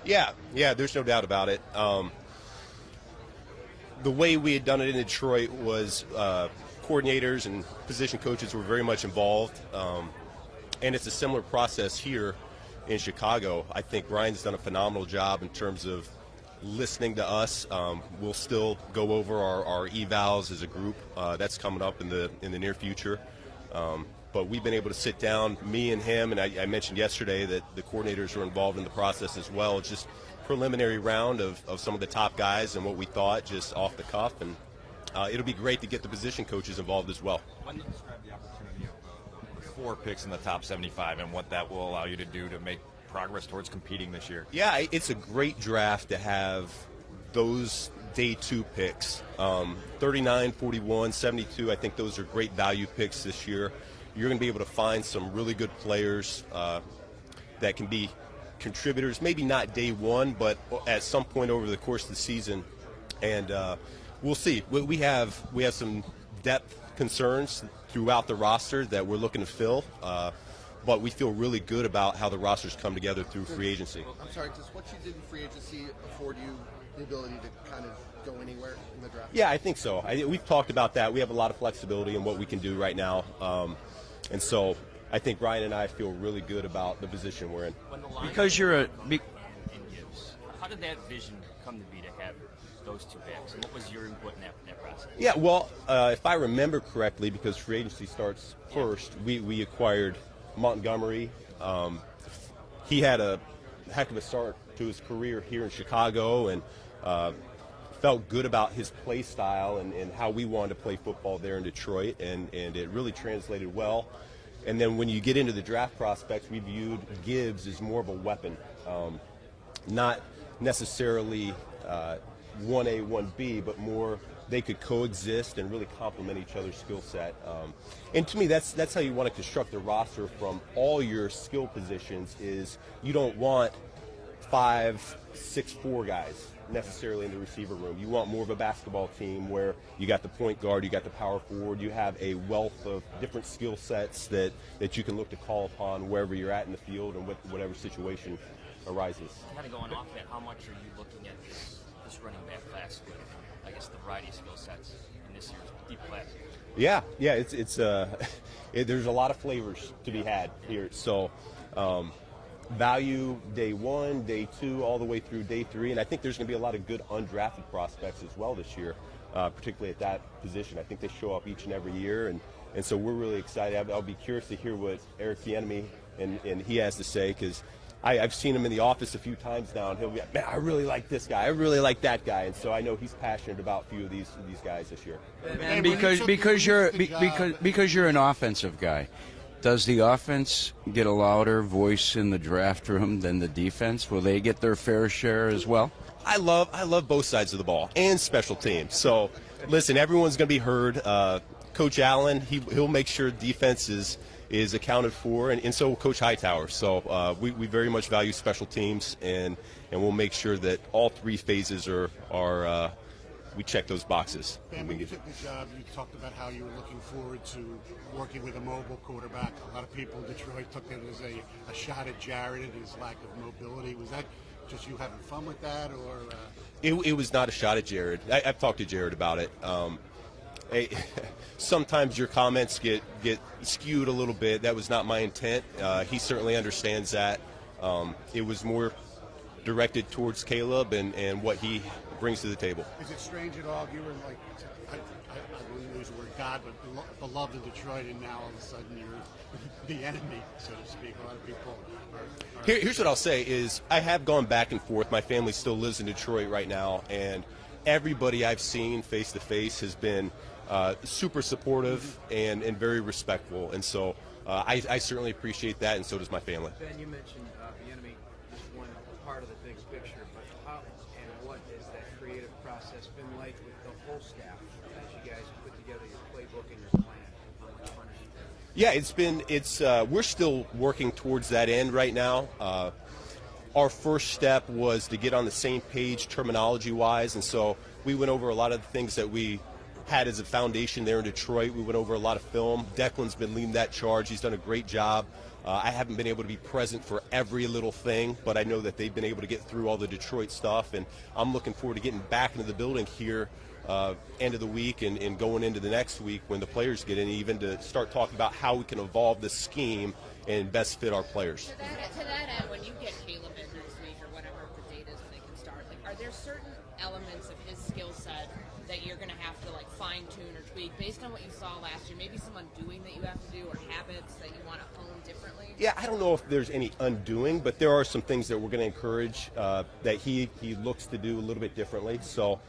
Yeah, there's no doubt about it. The way we had done it in Detroit was coordinators and position coaches were very much involved, and it's a similar process here in Chicago. I think Ryan's done a phenomenal job in terms of listening to us. We'll still go over our evals as a group. That's coming up in the near future. But we've been able to sit down, me and him, and I mentioned yesterday that the coordinators were involved in the process as well. It's just preliminary round of some of the top guys and what we thought just off the cuff, and it'll be great to get the position coaches involved as well. Why don't you describe the opportunity of 4 picks in the top 75 and what that will allow you to do to make progress towards competing this year? Yeah, it's a great draft to have those day 2 picks. 39, 41, 72, I think those are great value picks this year. You're going to be able to find some really good players that can be contributors, maybe not day 1, but at some point over the course of the season. And we'll see. We have some depth concerns throughout the roster that we're looking to fill. But we feel really good about how the roster's come together through free agency. I'm sorry, does what you did in free agency afford you the ability to kind of go anywhere in the draft? Yeah, I think so. We've talked about that. We have a lot of flexibility in what we can do right now. And so I think Ryan and I feel really good about the position we're in. Because you're a... How did that vision come to be to have those 2 picks? And what was your input in that process? Yeah, well, if I remember correctly, because free agency starts first, we acquired Montgomery. He had a heck of a start to his career here in Chicago, and felt good about his play style and how we wanted to play football there in Detroit, and it really translated well. And then when you get into the draft prospects, we viewed Gibbs as more of a weapon, not necessarily 1A, 1B, but more they could coexist and really complement each other's skill set. And to me, that's how you want to construct a roster from all your skill positions. Is you don't want 5, 6, 4 guys necessarily in the receiver room. You want more of a basketball team where you got the point guard, you got the power forward, you have a wealth of different skill sets that you can look to call upon wherever you're at in the field and with whatever situation arises. Kind of going off that, how much are you looking at this running back class with, I guess, the variety of skill sets in this year's deep class? Yeah, it's there's a lot of flavors to be had here. So value day 1, day 2, all the way through day 3, and I think there's going to be a lot of good undrafted prospects as well this year, particularly at that position. I think they show up each and every year, and so we're really excited. I'll be curious to hear what Eric Bieniemy and he has to say, because I've seen him in the office a few times now, and he'll be like, man, I really like this guy, I really like that guy, and so I know he's passionate about a few of these guys this year. And because you're an offensive guy, does the offense get a louder voice in the draft room than the defense? Will they get their fair share as well? I love both sides of the ball and special teams. So listen, everyone's going to be heard. Coach Allen, he'll make sure defense is accounted for, and so will Coach Hightower. So we very much value special teams, and we'll make sure that all 3 phases are we check those boxes. Ben, when you took the job, you talked about how you were looking forward to working with a mobile quarterback. A lot of people in Detroit took it as a shot at Jared and his lack of mobility. Was that just you having fun with that, or? It was not a shot at Jared. I've talked to Jared about it. Sometimes your comments get skewed a little bit. That was not my intent. He certainly understands that. It was more directed towards Caleb and what he brings to the table. Is it strange at all? You were like, I wouldn't use the word God, but beloved in Detroit, and now all of a sudden you're the enemy, so to speak. A lot of people are Here's what I'll say is I have gone back and forth. My family still lives in Detroit right now, and everybody I've seen face to face has been super supportive and very respectful, and so I certainly appreciate that, and so does my family. Ben, you mentioned Bieniemy is one part of the big picture, but how and what has that creative process been like with the whole staff as you guys put together your playbook and your plan? How much fun is it? Yeah, we're still working towards that end right now. Our first step was to get on the same page terminology-wise, and so we went over a lot of the things that we had as a foundation there in Detroit. We went over a lot of film. Declan's been leading that charge. He's done a great job I haven't been able to be present for every little thing, but I know that they've been able to get through all the Detroit stuff, and I'm looking forward to getting back into the building here end of the week and going into the next week when the players get in, even to start talking about how we can evolve the scheme and best fit our players. To that end, when you get Caleb in next week or whatever the date is when they can start, like, are there certain elements of his skill set that you're going to have to like fine tune or tweak based on what you saw last year? Maybe some undoing that you have to do, or habits that you want to hone differently? Yeah, I don't know if there's any undoing, but there are some things that we're going to encourage that he looks to do a little bit differently. So,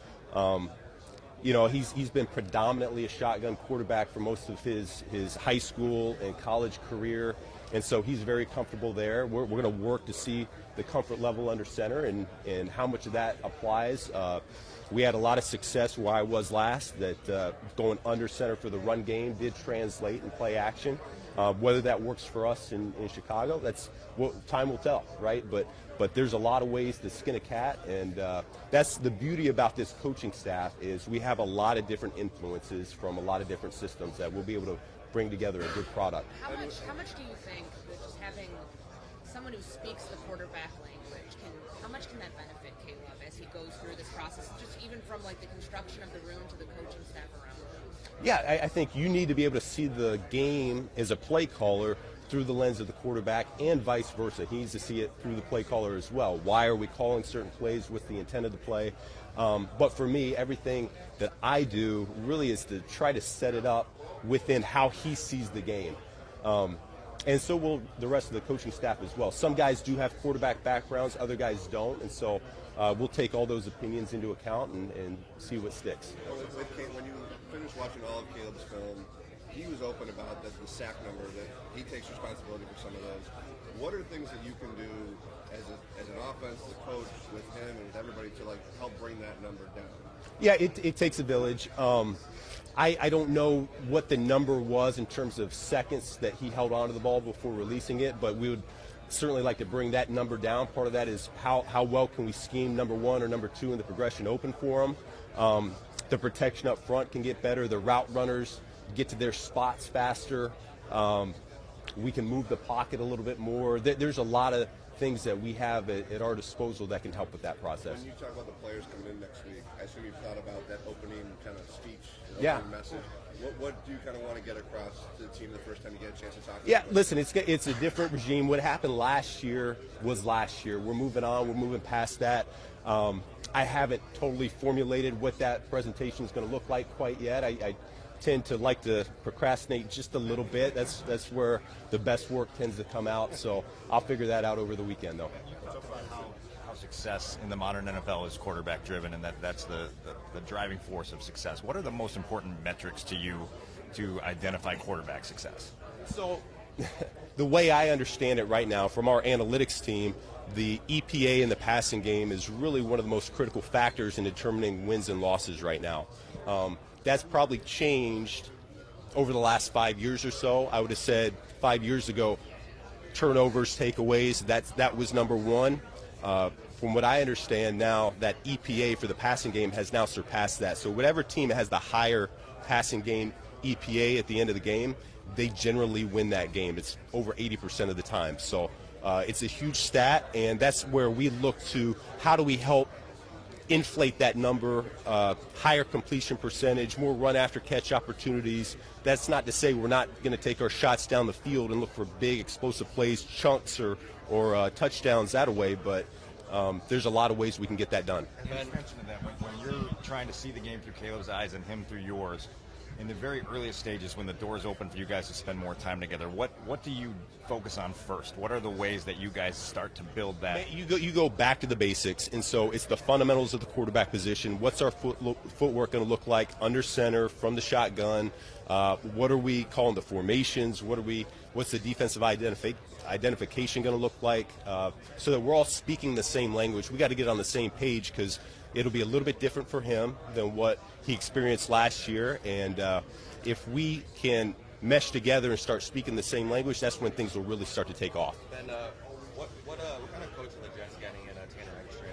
you know, he's been predominantly a shotgun quarterback for most of his high school and college career, and so he's very comfortable there. We're going to work to see the comfort level under center and how much of that applies. We had a lot of success where I was last, that going under center for the run game did translate in play action. Whether that works for us in Chicago, that's what time will tell, right? But there's a lot of ways to skin a cat, and that's the beauty about this coaching staff is we have a lot of different influences from a lot of different systems that we'll be able to bring together a good product. How much do you think that just having someone who speaks the quarterback language how much can that benefit Caleb as he goes through this process, just even from like the construction of the room to the coaching staff around him? Yeah, I think you need to be able to see the game as a play caller through the lens of the quarterback and vice versa. He needs to see it through the play caller as well. Why are we calling certain plays? What's the intent of the play? But for me, everything that I do really is to try to set it up within how he sees the game. And so will the rest of the coaching staff as well. Some guys do have quarterback backgrounds, other guys don't, and so we'll take all those opinions into account and see what sticks. When you finish watching all of Caleb's film, he was open about the sack number, that he takes responsibility for some of those. What are things that you can do as an offense, the coach, with him and with everybody to like help bring that number down? Yeah, it takes a village. I don't know what the number was in terms of seconds that he held onto the ball before releasing it, but we would certainly like to bring that number down. Part of that is how well can we scheme number one or number two in the progression open for him. The protection up front can get better. The route runners get to their spots faster. We can move the pocket a little bit more. There's a lot of things that we have at our disposal that can help with that process. When you talk about the players coming in next week, I assume you've thought about that opening kind of speech, opening message. What do you kind of want to get across to the team the first time you get a chance to talk to them? Yeah, listen, it's a different regime. What happened last year was last year. We're moving on. We're moving past that. I haven't totally formulated what that presentation is going to look like quite yet. I tend to like to procrastinate just a little bit. That's where the best work tends to come out. So I'll figure that out over the weekend, though. You talk about how success in the modern NFL is quarterback driven, and that's the driving force of success. What are the most important metrics to you to identify quarterback success? So the way I understand it right now from our analytics team, the EPA in the passing game is really one of the most critical factors in determining wins and losses right now. That's probably changed over the last 5 years or so. I would have said 5 years ago, turnovers, takeaways, that was number one. From what I understand now, that EPA for the passing game has now surpassed that. So whatever team has the higher passing game EPA at the end of the game, they generally win that game. It's over 80% of the time. So it's a huge stat, and that's where we look to how do we help inflate that number, higher completion percentage, more run after catch opportunities. That's not to say we're not going to take our shots down the field and look for big explosive plays, chunks or touchdowns that way, but there's a lot of ways we can get that done. And then mention that when you're trying to see the game through Caleb's eyes and him through yours, in the very earliest stages when the doors open for you guys to spend more time together, what do you focus on first? What are the ways that you guys start to build that? You go back to the basics, and so it's the fundamentals of the quarterback position. What's our footwork going to look like under center from the shotgun? What are we calling the formations? What's the defensive identification going to look like? So that we're all speaking the same language. We got to get on the same page because it'll be a little bit different for him than what he experienced last year. And if we can mesh together and start speaking the same language, that's when things will really start to take off. Then what kind of coach are the Jets getting in Tanner Extra?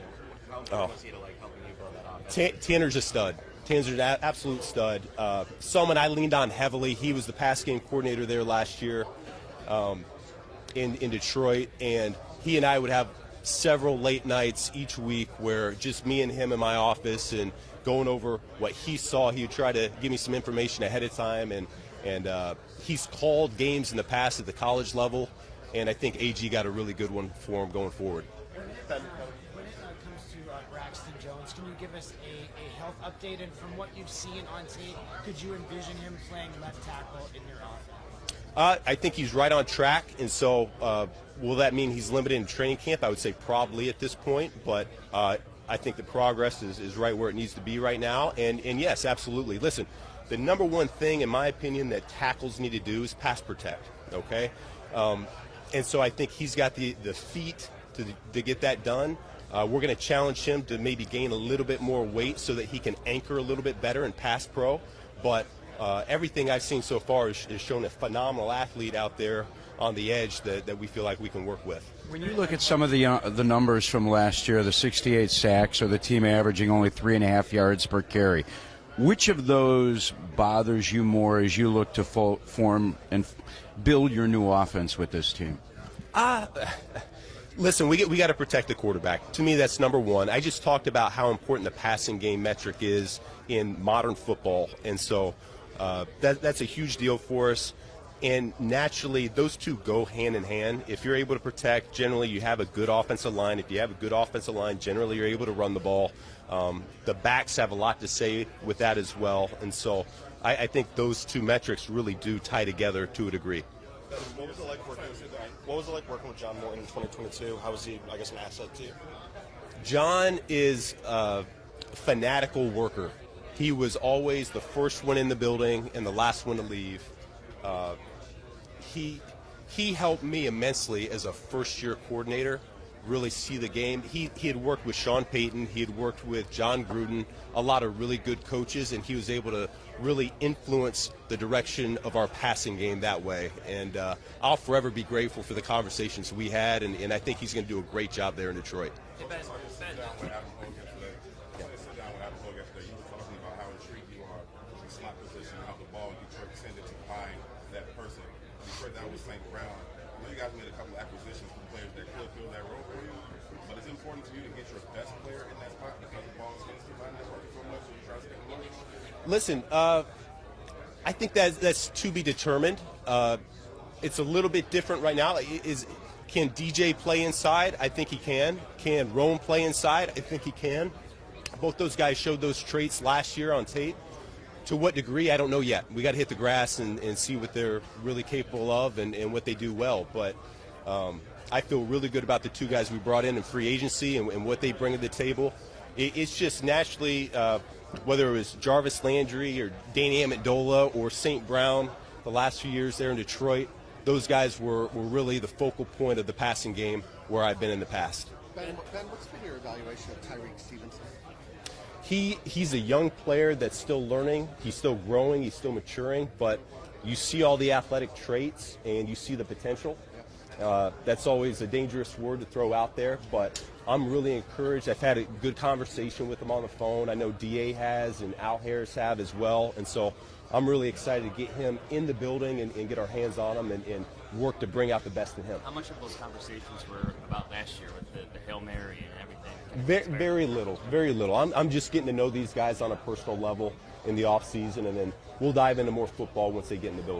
How important was he to helping you build that offense? Tanner's a stud. Tanner's an absolute stud. Someone I leaned on heavily. He was the pass game coordinator there last year. in Detroit, and he and I would have several late nights each week where just me and him in my office and going over what he saw. He would try to give me some information ahead of time, and he's called games in the past at the college level, and I think AG got a really good one for him going forward. When it comes to Braxton Jones, can you give us a health update? And from what you've seen on tape, could you envision him playing left tackle in your offense? I think he's right on track, and so will that mean he's limited in training camp? I would say probably at this point, but I think the progress is right where it needs to be right now. And yes, absolutely. Listen, the number one thing, in my opinion, that tackles need to do is pass protect, okay? And so I think he's got the feet to get that done. We're going to challenge him to maybe gain a little bit more weight so that he can anchor a little bit better in pass pro. But everything I've seen so far has shown a phenomenal athlete out there on the edge that we feel like we can work with. When you look at some of the numbers from last year, the 68 sacks or the team averaging only 3.5 yards per carry, which of those bothers you more as you look to form and build your new offense with this team? Listen, we got to protect the quarterback. To me, that's number one. I just talked about how important the passing game metric is in modern football, and so that's a huge deal for us. And naturally, those two go hand in hand. If you're able to protect, generally you have a good offensive line. If you have a good offensive line, generally you're able to run the ball. The backs have a lot to say with that as well. And so I think those two metrics really do tie together to a degree. What was it like working with John Morton in 2022? How was he, I guess, an asset to you? John is a fanatical worker. He was always the first one in the building and the last one to leave. He helped me immensely as a first-year coordinator really see the game. He had worked with Sean Payton. He had worked with John Gruden, a lot of really good coaches, and he was able to really influence the direction of our passing game that way. And I'll forever be grateful for the conversations we had, and I think he's going to do a great job there in Detroit. Sit down with Adam Hogan yesterday. You were talking about how intrigued you are with the slot position, how the ball in Detroit tended to find that person. Detroit, that was St. Brown. I know you guys made a couple of acquisitions from players that could fill that role for you, but it's important to you to get your best player in that spot because the ball tends to find that working so much, so you try to stay alert. Listen, I think that's to be determined. It's a little bit different right now. Can DJ play inside? I think he can. Can Rome play inside? I think he can. Both those guys showed those traits last year on tape. To what degree, I don't know yet. We got to hit the grass and see what they're really capable of and what they do well. But I feel really good about the two guys we brought in free agency and what they bring to the table. It's just naturally, whether it was Jarvis Landry or Danny Amendola or St. Brown the last few years there in Detroit, those guys were really the focal point of the passing game where I've been in the past. Ben, what's been your evaluation of Tyreek Stevenson? He's a young player that's still learning. He's still growing. He's still maturing. But you see all the athletic traits and you see the potential. That's always a dangerous word to throw out there, but I'm really encouraged. I've had a good conversation with him on the phone. I know DA has and Al Harris have as well. And so I'm really excited to get him in the building and get our hands on him and work to bring out the best in him. How much of those conversations were about last year with the Hail Mary and everything? Very little, very little. I'm just getting to know these guys on a personal level in the off season, and then we'll dive into more football once they get in the building.